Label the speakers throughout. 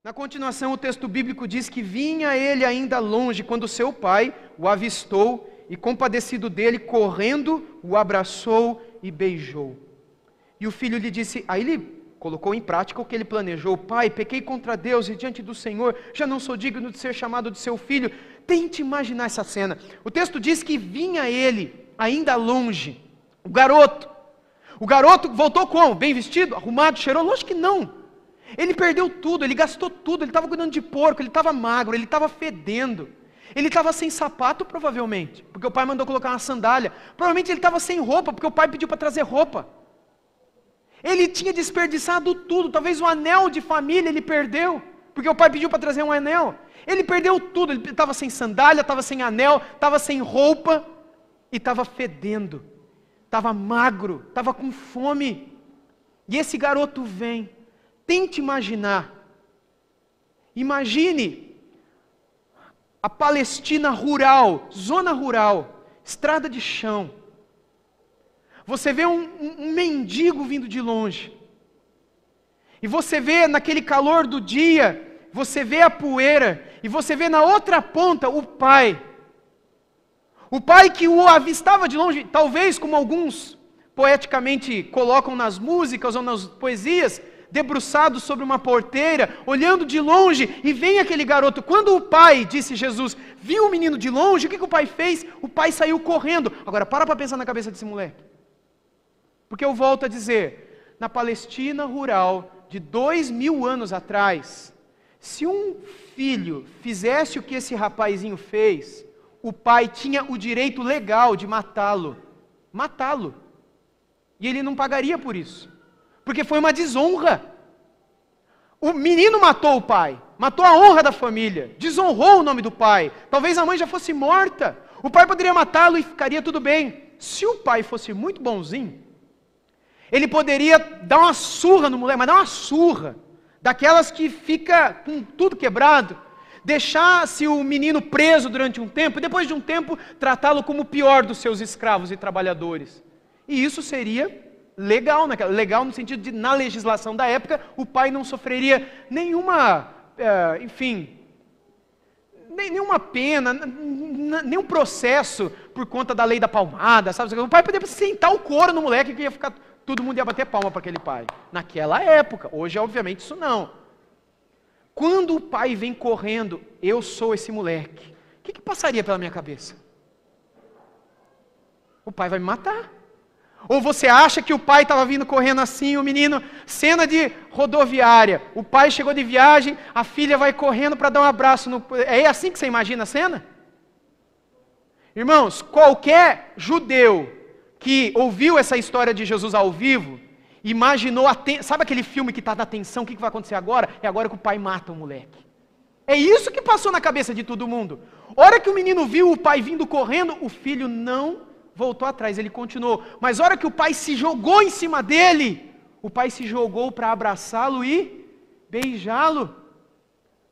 Speaker 1: Na continuação, o texto bíblico diz que vinha ele ainda longe, quando seu pai o avistou e, compadecido dele, correndo, o abraçou e beijou. E o filho lhe disse, aí ele colocou em prática o que ele planejou: pai, pequei contra Deus e diante do Senhor, já não sou digno de ser chamado de seu filho. Tente imaginar essa cena. O texto diz que vinha ele ainda longe, o garoto voltou como? Bem vestido, arrumado, cheirou? Lógico que não. Ele perdeu tudo, ele gastou tudo, ele estava cuidando de porco, ele estava magro, ele estava fedendo, ele estava sem sapato provavelmente, porque o pai mandou colocar uma sandália, provavelmente ele estava sem roupa, porque o pai pediu para trazer roupa, ele tinha desperdiçado tudo, talvez o anel de família ele perdeu, porque o pai pediu para trazer um anel, ele perdeu tudo, ele estava sem sandália, estava sem anel, estava sem roupa, e estava fedendo, estava magro, estava com fome, e esse garoto vem. Tente imaginar, imagine a Palestina rural, zona rural, estrada de chão, você vê um mendigo vindo de longe, e você vê naquele calor do dia, você vê a poeira, e você vê na outra ponta o pai que o avistava de longe, talvez como alguns poeticamente colocam nas músicas ou nas poesias, debruçado sobre uma porteira, olhando de longe, e vem aquele garoto. Quando o pai, disse Jesus, viu o menino de longe, o que o pai fez? O pai saiu correndo. Agora, para pensar na cabeça desse moleque. Porque eu volto a dizer, na Palestina rural, de 2000 anos atrás, se um filho fizesse o que esse rapazinho fez, o pai tinha o direito legal de matá-lo. Matá-lo. E ele não pagaria por isso. Porque foi uma desonra. O menino matou o pai, matou a honra da família, desonrou o nome do pai. Talvez a mãe já fosse morta. O pai poderia matá-lo e ficaria tudo bem. Se o pai fosse muito bonzinho, ele poderia dar uma surra no moleque, mas dar uma surra, daquelas que fica com tudo quebrado, deixasse o menino preso durante um tempo, e depois de um tempo tratá-lo como o pior dos seus escravos e trabalhadores. E isso seria legal no sentido de, na legislação da época, o pai não sofreria nenhuma, nenhuma pena, nenhum processo por conta da lei da palmada, sabe? O pai poderia sentar o couro no moleque que ia ficar, todo mundo ia bater palma para aquele pai. Naquela época, hoje obviamente isso não. Quando o pai vem correndo, eu sou esse moleque, o que passaria pela minha cabeça? O pai vai me matar. Ou você acha que o pai estava vindo correndo assim, o menino, cena de rodoviária, o pai chegou de viagem, a filha vai correndo para dar um abraço, é assim que você imagina a cena? Irmãos, qualquer judeu que ouviu essa história de Jesus ao vivo, imaginou, sabe aquele filme que está da tensão, o que vai acontecer agora? É agora que o pai mata o moleque. É isso que passou na cabeça de todo mundo. A hora que o menino viu o pai vindo correndo, o filho não voltou atrás, ele continuou. Mas a hora que o pai se jogou em cima dele, o pai se jogou para abraçá-lo e beijá-lo.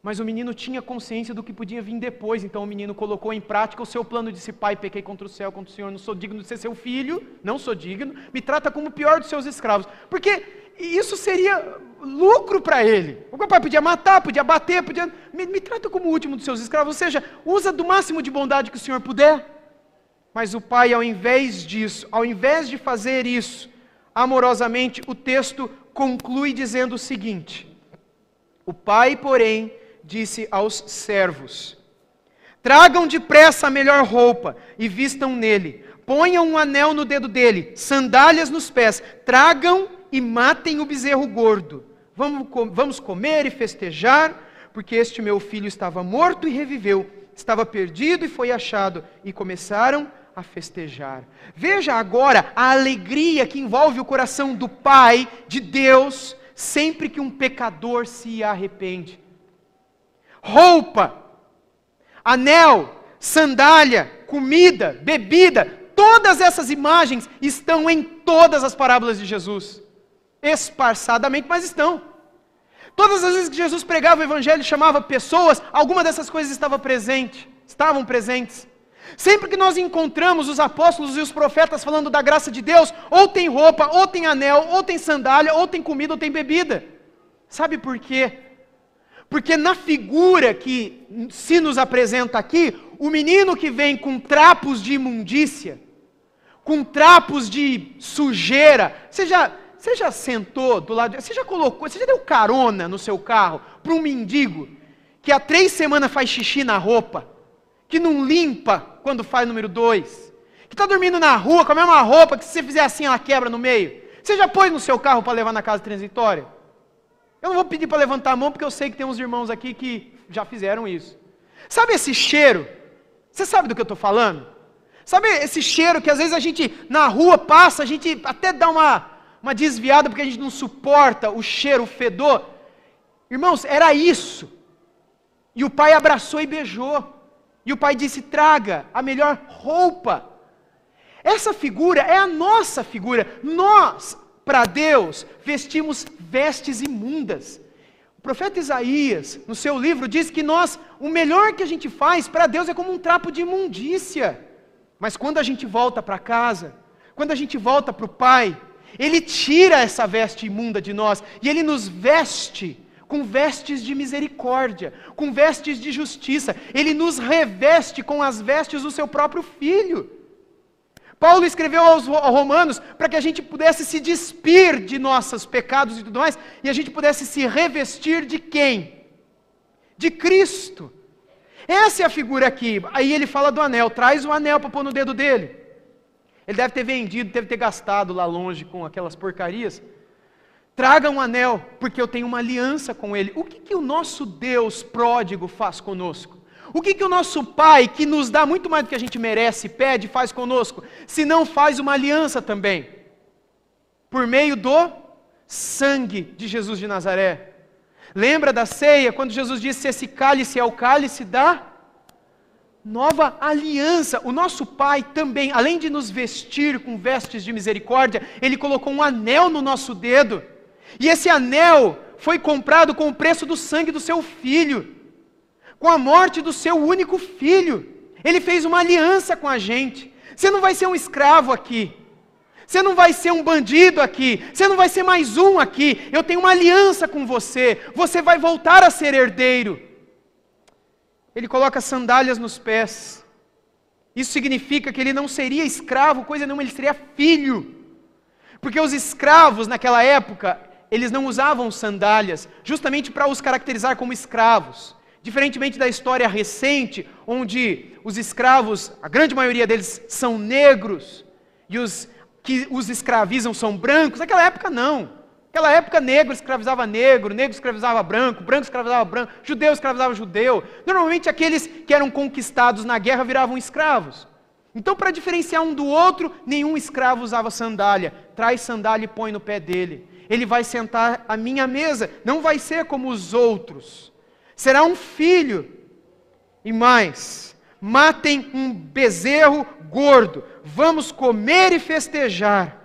Speaker 1: Mas o menino tinha consciência do que podia vir depois, então o menino colocou em prática o seu plano, disse: pai, pequei contra o céu, contra o Senhor, não sou digno de ser seu filho, não sou digno, me trata como o pior dos seus escravos. Porque isso seria lucro para ele. O pai podia matar, podia bater, me trata como o último dos seus escravos, ou seja, usa do máximo de bondade que o Senhor puder. Mas o pai, ao invés disso, ao invés de fazer isso, amorosamente, o texto conclui dizendo o seguinte: o pai, porém, disse aos servos: tragam depressa a melhor roupa e vistam nele, ponham um anel no dedo dele, sandálias nos pés, tragam e matem o bezerro gordo. Vamos comer e festejar, porque este meu filho estava morto e reviveu, estava perdido e foi achado, e começaram a festejar. Veja agora a alegria que envolve o coração do Pai, de Deus, sempre que um pecador se arrepende. Roupa, anel, sandália, comida, bebida, todas essas imagens estão em todas as parábolas de Jesus, esparçadamente, mas estão. Todas as vezes que Jesus pregava o Evangelho, chamava pessoas, alguma dessas coisas estavam presentes. Sempre que nós encontramos os apóstolos e os profetas falando da graça de Deus, ou tem roupa, ou tem anel, ou tem sandália, ou tem comida, ou tem bebida. Sabe por quê? Porque na figura que se nos apresenta aqui, o menino que vem com trapos de imundícia, com trapos de sujeira, você já sentou do lado, você já deu carona no seu carro para um mendigo que há 3 semanas faz xixi na roupa, que não limpa quando faz número 2, que está dormindo na rua com a mesma roupa, que se você fizer assim ela quebra no meio? Você já pôs no seu carro para levar na casa transitória? Eu não vou pedir para levantar a mão, porque eu sei que tem uns irmãos aqui que já fizeram isso. Sabe esse cheiro? Você sabe do que eu estou falando? Sabe esse cheiro que às vezes a gente na rua passa, a gente até dá uma desviada porque a gente não suporta o cheiro, o fedor? Irmãos, era isso. E o pai abraçou e beijou. E o pai disse: traga a melhor roupa. Essa figura é a nossa figura. Nós, para Deus, vestimos vestes imundas. O profeta Isaías, no seu livro, diz que o melhor que a gente faz para Deus é como um trapo de imundícia. Mas quando a gente volta para casa, quando a gente volta para o Pai, Ele tira essa veste imunda de nós e Ele nos veste com vestes de misericórdia, com vestes de justiça. Ele nos reveste com as vestes do seu próprio Filho. Paulo escreveu aos Romanos para que a gente pudesse se despir de nossos pecados e tudo mais, e a gente pudesse se revestir de quem? De Cristo. Essa é a figura aqui. Aí ele fala do anel, traz o anel para pôr no dedo dele. Ele deve ter vendido, deve ter gastado lá longe com aquelas porcarias. Traga um anel, porque eu tenho uma aliança com ele. O que o nosso Deus pródigo faz conosco? O que o nosso Pai, que nos dá muito mais do que a gente merece, pede, faz conosco? Se não faz uma aliança também, por meio do sangue de Jesus de Nazaré. Lembra da ceia, quando Jesus disse: esse cálice é o cálice da nova aliança. O nosso Pai também, além de nos vestir com vestes de misericórdia, Ele colocou um anel no nosso dedo. E esse anel foi comprado com o preço do sangue do seu Filho, com a morte do seu único Filho. Ele fez uma aliança com a gente. Você não vai ser um escravo aqui. Você não vai ser um bandido aqui. Você não vai ser mais um aqui. Eu tenho uma aliança com você. Você vai voltar a ser herdeiro. Ele coloca sandálias nos pés. Isso significa que ele não seria escravo, coisa nenhuma, ele seria filho. Porque os escravos naquela época, eles não usavam sandálias, justamente para os caracterizar como escravos. Diferentemente da história recente, onde os escravos, a grande maioria deles são negros, e os que os escravizam são brancos, naquela época não. Naquela época negro escravizava negro, negro escravizava branco, branco escravizava branco, judeu escravizava judeu. Normalmente aqueles que eram conquistados na guerra viravam escravos. Então, para diferenciar um do outro, nenhum escravo usava sandália. Traz sandália e põe no pé dele. Ele vai sentar à minha mesa, não vai ser como os outros. Será um filho. E mais, matem um bezerro gordo, vamos comer e festejar.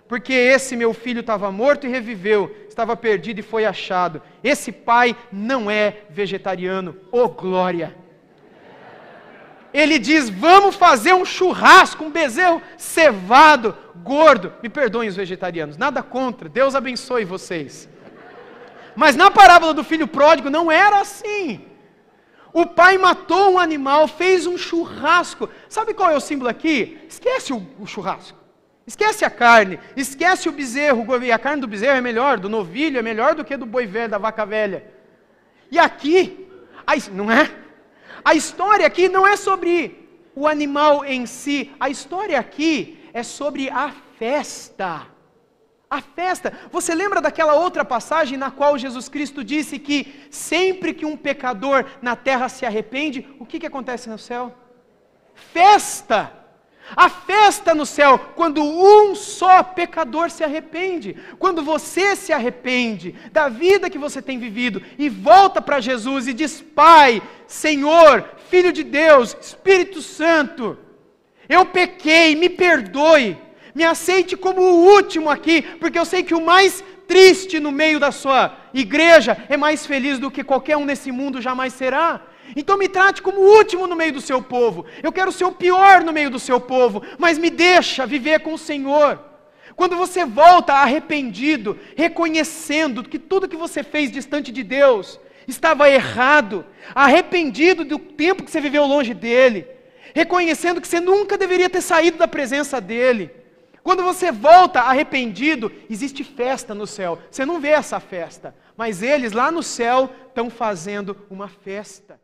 Speaker 1: Porque esse meu filho estava morto e reviveu, estava perdido e foi achado. Esse pai não é vegetariano, oh glória! Ele diz: vamos fazer um churrasco, um bezerro cevado, gordo. Me perdoem os vegetarianos, nada contra, Deus abençoe vocês. Mas na parábola do filho pródigo não era assim. O pai matou um animal, fez um churrasco. Sabe qual é o símbolo aqui? Esquece o churrasco. Esquece a carne, esquece o bezerro, e a carne do bezerro é melhor, do novilho é melhor do que do boi velho, da vaca velha. E aqui, não é? A história aqui não é sobre o animal em si, a história aqui é sobre a festa. A festa. Você lembra daquela outra passagem na qual Jesus Cristo disse que sempre que um pecador na terra se arrepende, o que acontece no céu? Festa! A festa no céu, quando um só pecador se arrepende, quando você se arrepende da vida que você tem vivido e volta para Jesus e diz: Pai, Senhor, Filho de Deus, Espírito Santo, eu pequei, me perdoe, me aceite como o último aqui, porque eu sei que o mais triste no meio da sua igreja é mais feliz do que qualquer um nesse mundo jamais será. Então me trate como o último no meio do seu povo. Eu quero ser o pior no meio do seu povo, mas me deixa viver com o Senhor. Quando você volta arrependido, reconhecendo que tudo que você fez distante de Deus, estava errado, arrependido do tempo que você viveu longe dele, reconhecendo que você nunca deveria ter saído da presença dele. Quando você volta arrependido, existe festa no céu. Você não vê essa festa, mas eles lá no céu estão fazendo uma festa.